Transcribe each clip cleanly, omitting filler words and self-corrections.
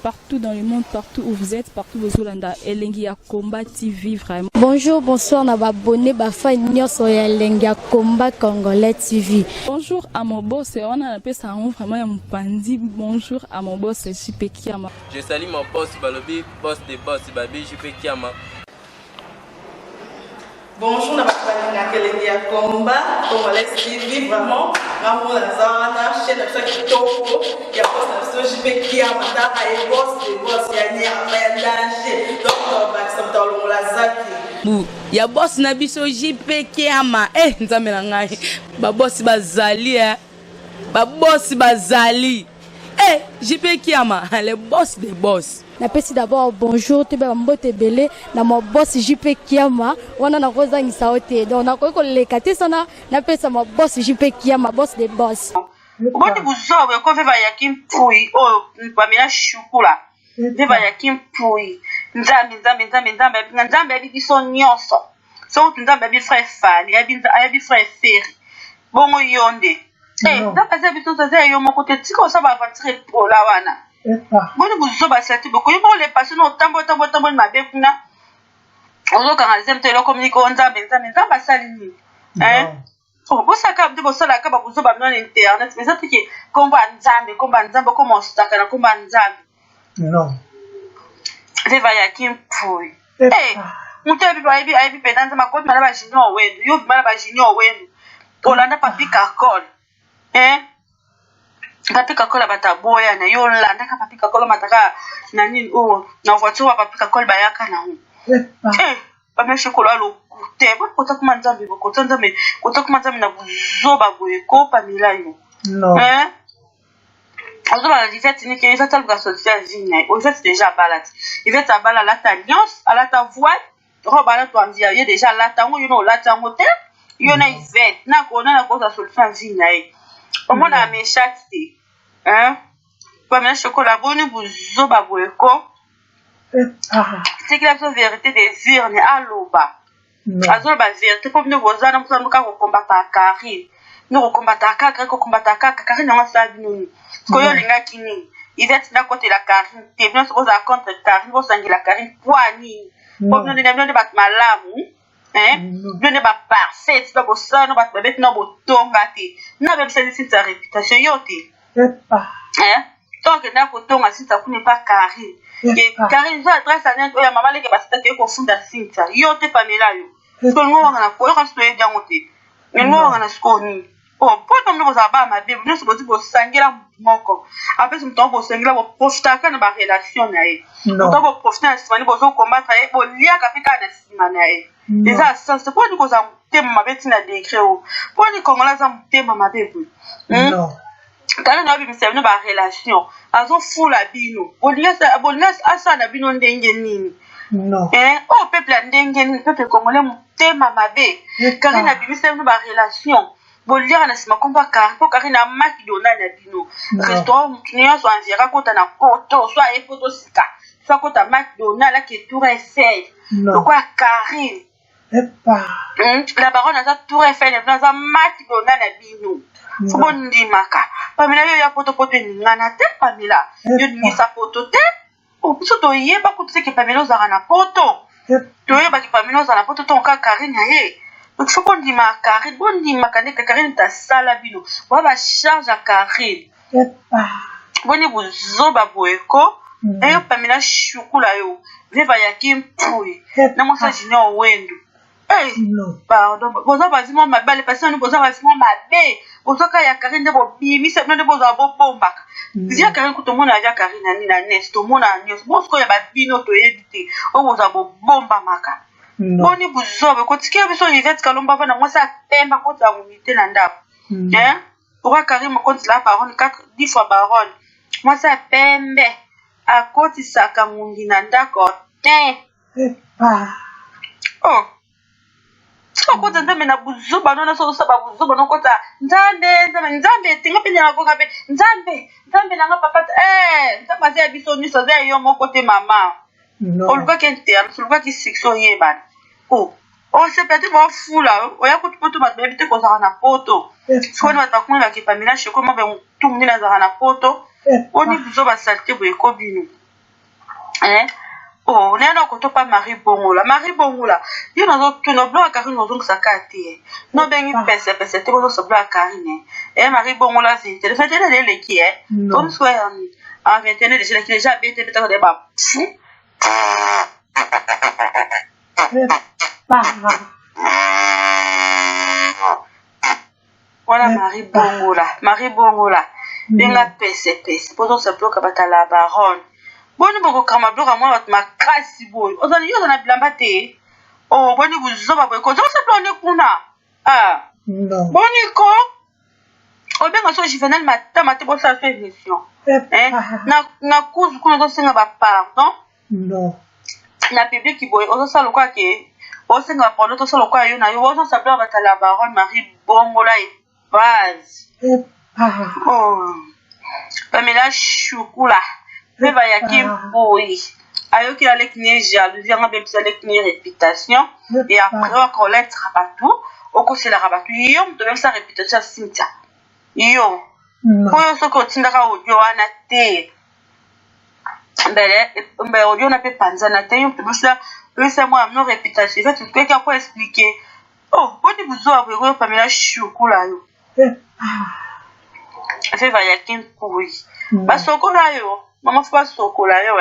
Partout dans le monde, partout où vous êtes, partout où vous êtes, Elengia Combat TV vraiment. Bonjour, bonsoir, na abonné bafa nyonso ya Elengia Combat Congolais TV. Bonjour à mon boss, on a appelé ça vraiment un pandi. Bonjour à mon boss, JP Kiama. Je salue mon boss Balobi, boss des boss Babi JP Kiama. Bonjour, na Elengia Combat Congolais TV vraiment. Amour la zana, chaîne de chaque topo, il y a pas de JP Kiama, ta et boss des boss, il y a un danger. Donc on va s'entendre la zaki. Ya boss na biso JP Kiama nzambe na ngai ba boss bazali ba boss bazali JP Kiama le boss des boss. Napesi d'abord bonjour te ba mbote belé na mo boss JP Kiama wana na kozangisa ote donc na ko lekate sana napesa mo boss JP Kiama boss des boss. Boni buzobe ko veva yakimpui pamela shukula veva yakimpui nzambe biso nyonso so nzambe bi frère Fali bi frère Ferry bongo yonde nzambe biso zaza yo moko te tiko sa ba aventure pour la wana boni buzoba sati boko yo le passer no tambo mabe kuna ozo kanga zemte lo communique nzambe sali ni bosaka de bosala ka ba buzoba no internet mais ça tiki komba nzambe comment staka na komba nzambe non Viva yakimpui muntu ebi penanza makoti mala ba junior wenu yo mala ba junior wenu olanda papi kakol papi kakol bataboya na yo landa ka papi kakol mataka na nini na voiture wa papi kakol bayaka na hu ba meshe kolalo kute bo kota kuma nzambe bo kota nzambe na buzoba boye ko pamila yo non la Yvette ni que Yvette a social vigne o Yvette déjà balade Yvette a balade la alliance à la ta voix roba la toi dire il déjà la tango you know la tango te you na Yvette na ko za solution vigne o mona me chati pas me chocolat boni buzo ba boeko c'est que la vérité des urnes à loba azo ba vérité comme nous bozana musa ko combattre Karine nous combattre Karine on sa binu koyo linga kini Yvette na côté la Karine te bien se poser contre Karine vous sangi la Karine poani comme nous ne bat malamu ne ba parfait ba bossa no ba bête no botonga te na ba c'est sa réputation yote donc na kotonga sinta kune pas Karine et Karine ça adresse à n'importe ya maman leke ba sita ke ko funda sinta yote pamela yo ko ngo na ko yo kaso ya ngote ngo na skoni pour nous vous avoir ma Bible nous sommes pour sangela moko après ce temps pour sangela pour profiter quand ba relation na e donc pour profiter na simani pour combattre e pour lia kapika na simani e déjà ça c'est pour nous ko za thème ma beti na décret pour ni kongola za thème ma Bible non quand na bi msema ba relation azo fula bino bolia asa na bino ndenge nini non peuple ndenge nini peuple congolais thème ma be car na bi msema ba relation bolia na sima komba po karina maki dona na bino restaurant mutuniya so anvira kota na poto so a poto sika so kota maki dona la ke tour Eiffel quoi Karine la baronne a tour Eiffel na za maki dona na bino so bondi maka pamela yo ya poto ni ngana te pamela yo ni sa poto te so to yeba ko tseke pamela za na poto to yeba ki pamela za na poto to ka Karine ye donc faut qu'on dit ma Karine bon dit ma Karine ta salabino on va charge à Karine boni buzoba boeko eyo pamela shukula yo viva yakimpui na mosa junior wendo pardon boza bazimo mabale parce que boza bazimo mabe boza ka ya Karine bo bimi se no boza bo bomba dia Karine kutomona ya Karine ni na nesto mona nyos bosko ya babino to edite o boza bo bomba maka boni buzobe ko tikia biso Yvette Kalomba va na mwasa pemba ko tsa ngumite na ndako pourquoi Karim compte la baronne 10 fois baronne mwasa pembe akoti saka mungi na ndako ko nzambe na buzoba nona so saba buzoba no kota nzambe tinga penya na ko kabe nzambe na nga papa nzambe ya biso ni so za yo moko te mama oluka kenterne oluka ki section yeba c'est peut-être pas fou là oya ko poto ba bébé te ko za na poto so ni batakuna la ki pamela shiko mo be tumni na za na poto Oni biso ba salté boye ko bino. Oh, nena ko to pa Marie Bongola. Marie Bongola. Yo na zo no blo Karine no zo sakati. No bengi pese te ko so blo Karine. Marie Bongola c'est le fait de le qui est. Comme soit en 21 déjà bien te ta de ba. Voilà Marie Bongola. Benga pese. Pozo se bloque bata la baronne. Boni boko kama bloka mwa bat makasi boy. Ozali yo na bilamba te. Oh, boni buzoba boy ko zo se plone kuna. Non. Boni ko. O benga so juvenal matama te bo sa fait émission. Na cause kuna zo senga ba pardon. Non. Na public ki boy ozo sala kwa ke. O senga pardon to sala kwa yo na yo ozo sa bloka bata la baronne Marie Bongola et base. Oh. Pamela Choukula. Veva yaki boy. Ayo ki avec ni jalousie, on a bien avec ni réputation. Et après, on collègue rabatou. On conseille la rabatou. Yo, on doit même sa réputation Cynthia. Yo. Pour ce qu'on tient à audio anate. Ben, audio n'a pas panzana te. Yo, tu veux ça. C'est moi, non réputation. Fait tout quelqu'un pour expliquer. Oh, bon, tu vous avez vu Pamela Choukula yo. Veva yaki boy. Ba sokola yo. Maman faut pas sokola yo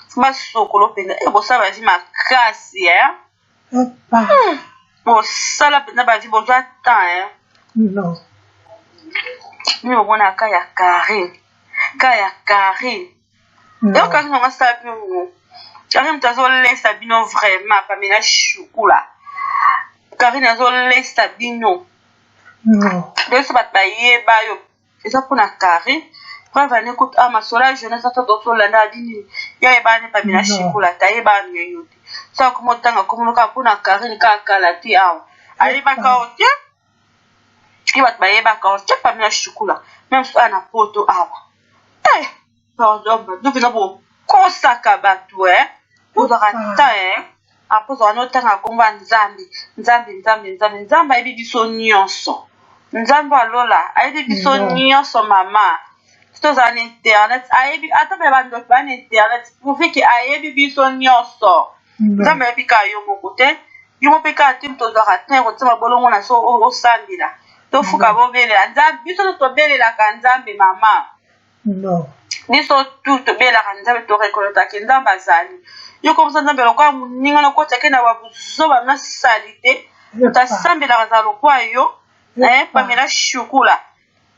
faut pas sokolo pena bon ça va vie ma casse bon ça la pena va vie bon temps non mais on a kaya Karine donc quand on a ça bien Karine tazo laisse bino vraiment Pamela Choukula Karine tazo laisse bino non donc ça va pas yé ba yo et ça pour na Karine Brava n'écoute ma sola jeunesse à ton lana dini ya ebane Pamela Choukula ta ebane yote ça comment tanga comme ka kuna Karine ka kalati awa ali baka otia ibat ba yeba ka otia Pamela Choukula même si ana poto awa pardon nous venons bon kosaka batu pour rata après on a tanga komba nzambe ebi biso nyonso nzambe alola ebi biso nyonso mama Tous en internet, ayebi ata be bando ba internet pour que ayebi biso nyonso. Nzambe ebi ka yo mokote, yo mopeka tim to za ratin ko tsama bolongo na so o sambila. To fuka bo bele nzambe biso to bele la kanzambe mama. Non. Biso tout bele la kanzambe to rekolota ke nzambe azali. Yo comme ça nzambe lokwa muninga na ko tsake na babuzo ba na salite. Ta sambila kazalo kwa yo, Pamela Choukula.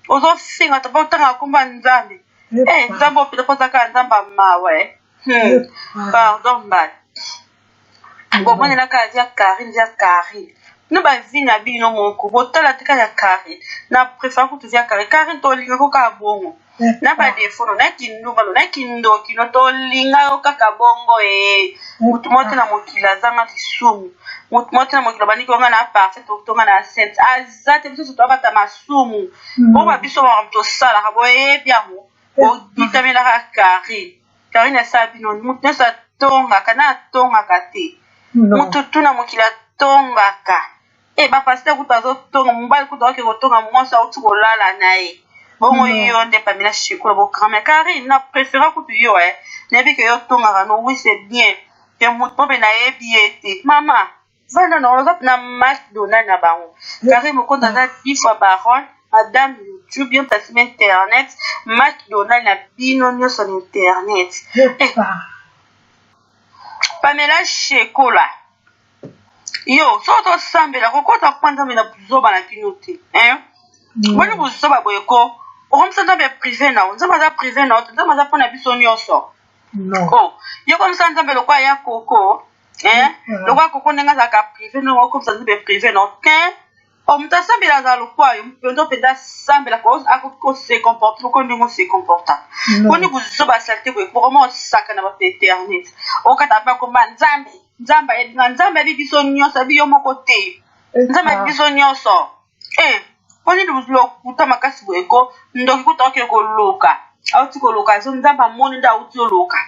Ozo finga to botanga kumba nzambe nzambe opita potaka nzamba mawe pardon bad bon moi na ka via Karine no ba vina bino moko botala tika ya Karine na préfère ko to via Karine to linga ko ka bongo na ba defo na kinduba na kindoki no to linga ko ka bongo mutu mote na mokila zanga lisumu mutu mote na mokila bani ko ngana parfait to ngana sainte azate biso to bata masumu bo ba biso ba mto sala ka boye biamo o ditamela ka Karine sa bino mutu sa tonga kana tonga kate mutu tuna mokila tonga ka ba pasteur kutazo tonga mbali kutazo ke tonga mwansa uti ko lala nae bongo yo nde Pamela Choukula bo grand Karine na préfère ko yo na bi ke yo tonga no oui c'est bien que mutu be na ebiete mama vana na ozap na McDonald na bango Karine mo konta na bifwa baronne madame YouTube bien passé internet McDonald na bino nyo sur internet Pamela Choukula yo so to sambela ko kota kwanda mina buzoba na kinote wani buzoba boyeko o comme ça dans privé na on za privé na on za pona biso nyonso oh yo comme ça nzambe lokwa ya koko lokwa koko nenga za ka privé na comme ça nzambe privé na o mtasambela za lokwa yo mpendo penda sambela ko ako se comporte ko ndingo se comporta wani buzoba salté ko vraiment saka na ba internet o kata pa ko nzambe biso nyonso bi yo moko te nzambe biso nyonso wani lo kuta makasi boyeko ndoki kuta ke ko loka auti ko loka so nzambe moni nda uti loka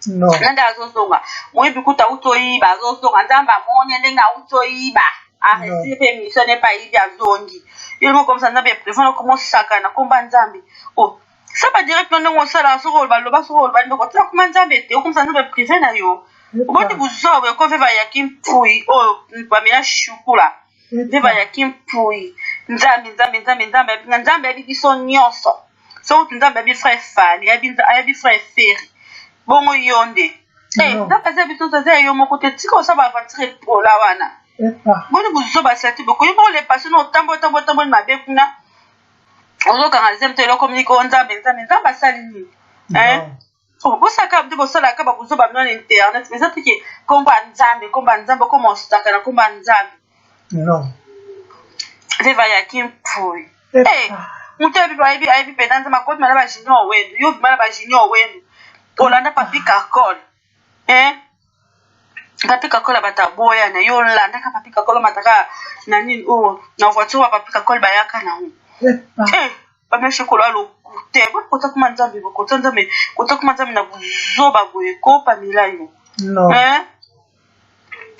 nanda zo songa moyebi kuta uto yiba zo songa nzambe moni ndenga uto yiba arrêtez permission n'est pas ibi azongi il mo comme ça nzambe préfère comment saka na komba nzambe oh ça va direct non on sala so role baloba so role baloba ko kuma nzambe te okumsa nzambe privé na yo oboni buzobe ko veva ya kimpui o pamela shukula veva ya kimpui nzambe abi biso nyonso so nzambe abi frère Fani abi frère Ferry bongo yonde ndakaza biso taza yo moko te tika so ba aventure pour la wana boni buzoba sati boko yo le passer no tambo mabe kuna ozo kanga zemte lo communique nzambe asali ni bosaka mpe bosalaka babuzoba bino na internet mais eza teke komba nzambe koma osutaka na komba nzambe veva ya kimpui moto ayebi mpenza nzambe akoti mana bajunior wendu yo bima na bajunior wendu olanda papi kakole papi kakole bataboya na yo olandaka papi kakole mataka na nini oyo na voiture wa papi kakole bayaka na bameshokolo alokute kota kuma nzambe na buzoba boye kopa milayo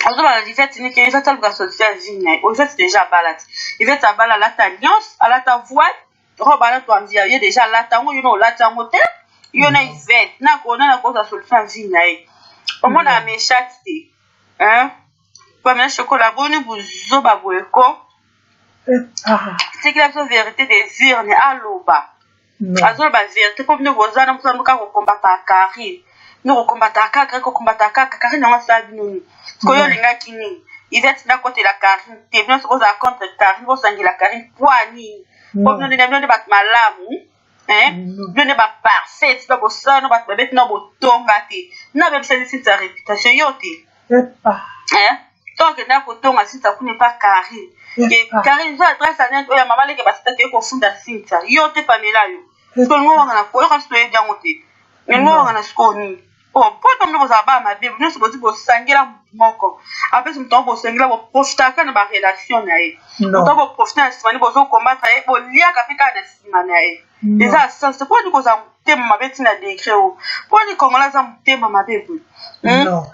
ozoba na livete nike livete aluka social vie livete déjà balati livete abala alata alliance alata voile robe alata andia ye déjà alata yango yo na olata yango te yo na ivete nakona na koza solution vie na ye omona ameshati te pamela shokola boni buzoba boye ko c'est que la vérité désire ne aloba azoloba vérité comme nous bozana musamuka ko kombata Karine nous kombata kaka ko kombata kaka Karine na sabi nini ko yo linga kini Yvette na côté la Karine te bien so za contre Karine bo sangi la Karine poani ko no ne bat malamu ne ba parfait ba bosana bat bebet na botonga te na be c'est sa réputation yo te donc na ko tonga si ça n'est pas Karine Karine zo adresse à net oya mama leke basita ke ko funda sinta yo te pamela yo to ngo ngana ko ka sto edia ngote ngo ngana skoni poto mno za ba ma bible nso bozi bo sangela moko apesi mto bo sangela bo profita kana ba relation na ye mto bo profita na simani bo zo combattre ye bo lia ka fika na simani na ye déjà ça c'est pour ni ko za tema mabeti na décret o pour ni kongola za tema mabebu non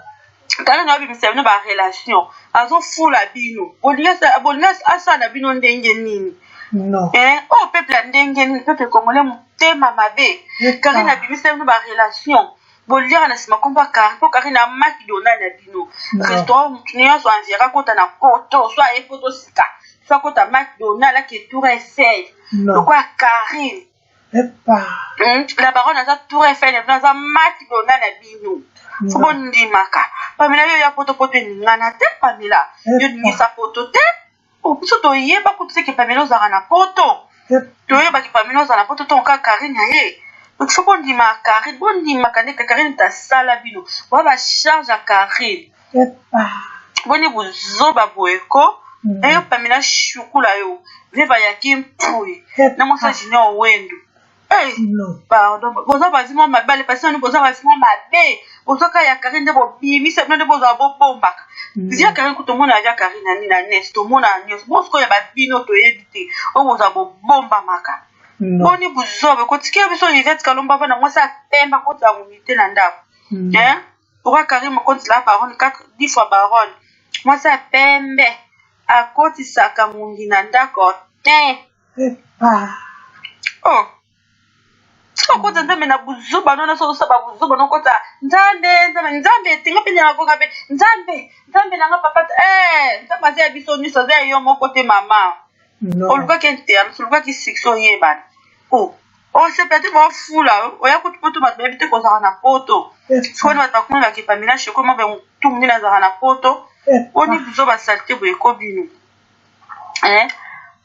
kana na bibi sema ba relation azo fula bino bolinga asa na bino ndenge nini peuple ndenge nini peuple congolais mutema mabe kari na bibi sema ba relation bolinga na sima komba kari na maki dona na bino restaurant mutuniya so anvira kota na poto so a poto sika so kota maki dona la ke tour Eiffel lokwa Karine la baronne za tour Eiffel na za maki dona na bino Fubo ndimaka. Pamela yo ya poto ngana te Pamela. Yo ngisa poto te. Biso to yeba kutse ke Pamela ozara na poto. To yeba ke Pamela ozara na poto to nka Karine ye. Donc fubo ndimaka, ndimaka ne Karine ta sala bino. Wa ba charge a Karine. Boni buzoba boeko. Eyo Pamela shukula yo. Veva ya kimpui. Na mosa junior wendu. Pardon. Boza bazimo mabale parce que boza bazimo mabe. Boza ka ya Karine de bo bimi se de boza bo bomba. Zia Karine ko to mona ja Karine ni na nest to mona news. Bosko ya babino to éviter. O boza bo bomba maka. Boni buzobe ko tikia biso Yvette Kalomba va na mwasa pemba ko ta unité na ndako. Pourquoi Karine compte la baronne 10 fois baronne. Mwasa pembe akoti saka mungi na ndako. Kota nzambe na buzuba nona so saba buzuba no kota nzambe tinga penya na koka pe nzambe na papa nzambe aza biso ni so za yo moko te mama oluka kenterne oluka ki section yeba se peut-être ba fula o ya kutu ba bebite ko za na poto so na ta kuna ki Pamela shoko ma be tumni na za na poto oni buzuba salte bo ekobino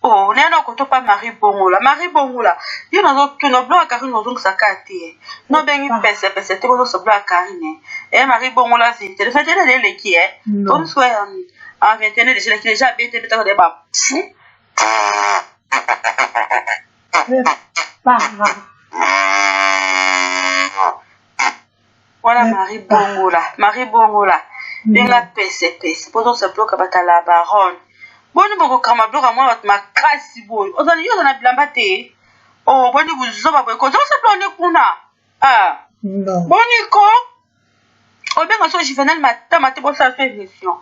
nena kotopa Marie Bongola yo nazo tuna blo Karine nazo sakati no bengi pese te bozo so blo Karine Marie Bongola c'est le fait de le qui on soit en 21 déjà bête peut-être de ba voilà Marie Bongola benga pese bozo so blo ka batala baronne boni boko kama bloka mwa bat makasi boy ozali yo na bilamba te boni buzoba boy ko zo se plone kuna boni ko obenga so juvenal matama te bo sa fait émission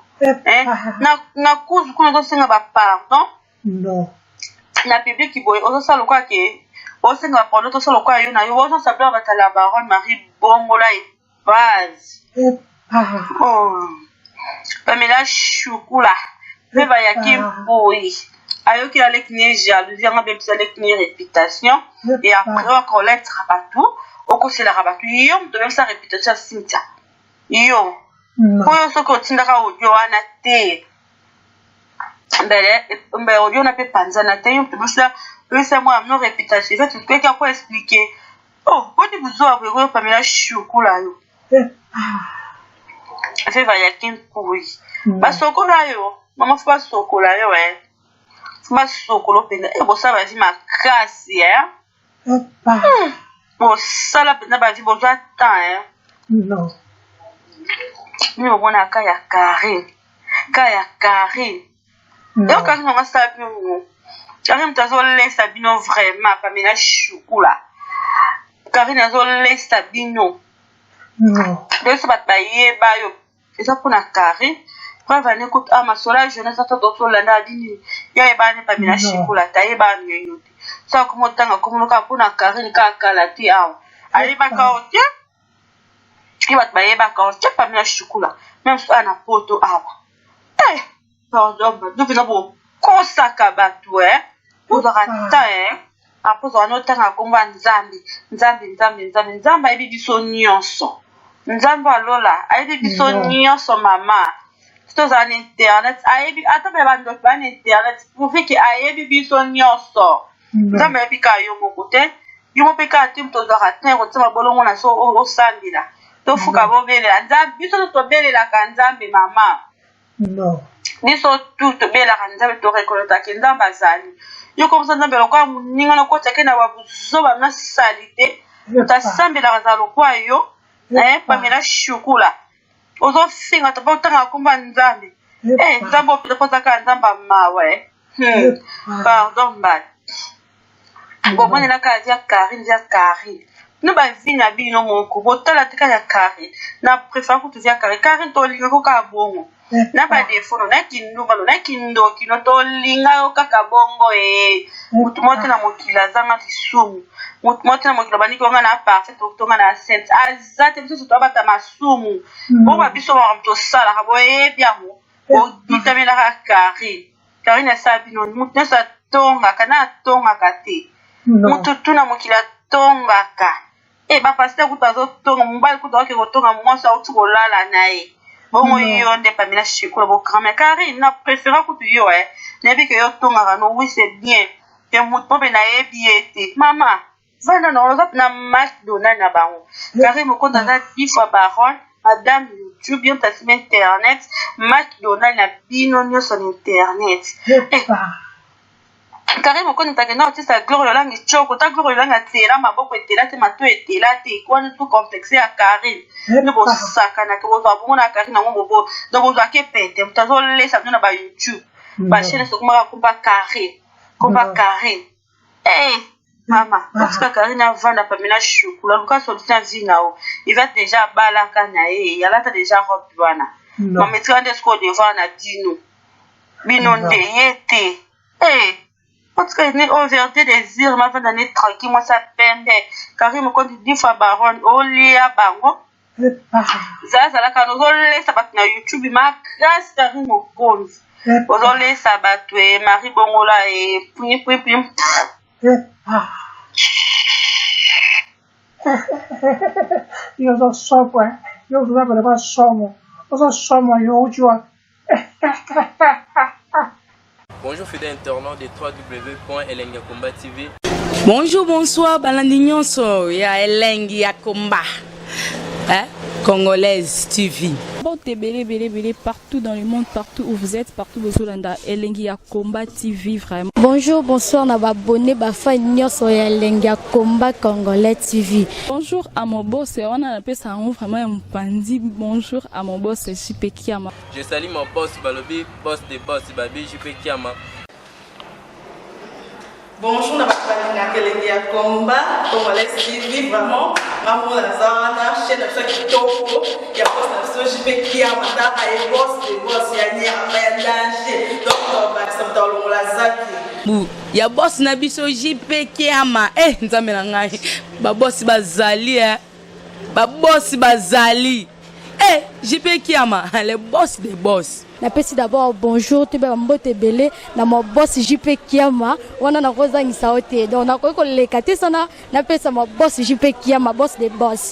na cause kuna zo senga ba pardon na public boy ozo sa lokwa ke osenga pendant tout ça le quoi yo na yo ozo sabla batala baronne Marie Bongola et base oh Pamela Choukula Veva Yakim Boy ayoki avec ni jalousie on a même ça avec ni réputation et après on collègue rabatou au conseil la rabatou yo de même sa réputation Cynthia yo koyo soko tindaka audio ana te mbele audio na pe panza na te yo c'est moi non réputation fait tu peux quoi expliquer oh quand vous avez Pamela Choukula yo Veva Yakim Boy basokola yo mama fa sokola yo ma sokolo pena e bo sa ba vi makasi bo sala pena ba vi bo ja temps non mi o bona kaya Karine yo Karine on sa pi mo Karine tazo lesa bino vraiment Pamela Choukula Karine tazo lesa bino non de so bat ba ye ba yo eza pona Karine preuve ne écoute à ma sola jeunesse à tout landa dini ya e ba ne Pamela Choukula ta e ba nyo te ça comme tanga comme ka pona Karine ka kala ti a ali ba ka otia e ba ba e ba ka otia Pamela Choukula même si ana poto aba pardon do vina bo ko saka batu pour rata après on otanga komba nzambe e biso nyonso nzambe alola e biso nyonso mama Stos en internet, ayebi atabe bando ban internet pour que ayebi biso nyonso. Nzambe yebi ka yo mokote, yo mopeka tim to zaratin ko tsama bolongo na so o sandila. To fuka bo belela nzambe biso to belela ka nzambe mama. non Biso tout to belela ka nzambe to rekolota ke nzambe azali. Yo comme ça nzambe lokwa muninga no kota ke na babuzo ba na salite. Ta sambela bazalo kwa yo, Pamela Choukula. Ozo finga to botanga kumba nzambe nzambe opoza ka nzambe mawe pardon bad bomone la ka dia Karine no ba vina bino moko botala tika ya Karine na préfère ko tu via Karine to linga ko ka bongo na ba defo na kinduma na kindo kino to linga ko ka bongo mutumote na mokila zanga lisumu mutumote na mokila bani ko ngana parfait to ngana sense azate biso to abata masumu bo ba biso ba mto sala ka bo bien mo o bitamela ka Karine sa bino mutu sa tonga kana tonga kate mutu tuna mokila tonga ka ba pasteur ku tazo tonga mbali ku to ke ko tonga mwansa o tuko lala nae bongo yo nde Pamela Choukula bo grand Karine na préfère ko tu yo nebi que yo tonga no oui c'est bien que mutu po na ebiete mama vana na oloza na McDonald na bango Karine mo konta na 10 fois baronne madame YouTube bien tasime internet McDonald na bino nyonso na internet Karine mo konta ke na otisa Gloire langi choko ta Gloire langi atela maboko etela te mato etela te kwa tout complexe ya Karine ne bo sakana ke bo bongo na Karine na ngombo bo donc bo ke pete mutazo lesa na ba YouTube ba chaîne so kuma Karine Maman, parce que Karine a vendu Pamela Choukula, Lucas Solitaire Zinao, il va déjà balaka nae, il a déjà robuana. Mon maître de ce qu'on devant na dino. Binon de yete. Parce que n'est overté désir, ma femme d'année tranquille, moi ça peine. Karine me compte 10 fois baronne, oh lia bango. Zaza la canozole, ça bat na YouTube, ma grâce Karine me compte. Ozole, ça bat, Marie Bongola et puis. eu sou só para eu não vou levar somo eu só eu jogo Bonjour fidèles internautes de www.elengiakomba TV. Bonjour, bonsoir, balandi nyonso ya Elengi ya Komba. Congolaise TV. Bon, t'es belé partout dans le monde, partout où vous êtes, partout où vous êtes, Elengi ya Komba TV, vraiment. Bonjour, bonsoir, na abonné bafa nyonso ya Elengi ya Komba Congolais TV. Bonjour à mon boss, on a appelé ça vraiment un pandi. Bonjour à mon boss, JP Kiama. Je salue mon boss Balobi, boss des boss, Babi JP Kiama. Bonjour, na Elengi ya Komba Congolais TV, vraiment. Maman Lazana, chaîne de ça qui topo, il y a boss de JP Kiama, ta boss des boss, il y a ni à danger. Donc, ça me donne la zaki. bu ya boss na biso JP Kiama nzambe na ngai ba boss bazali ba boss bazali JP Kiama le boss des boss. Napesi d'abord bonjour te ba mbote belé na mo boss JP Kiama wana na kozangisa ote donc na ko lekate sana napesa mo boss JP Kiama boss des boss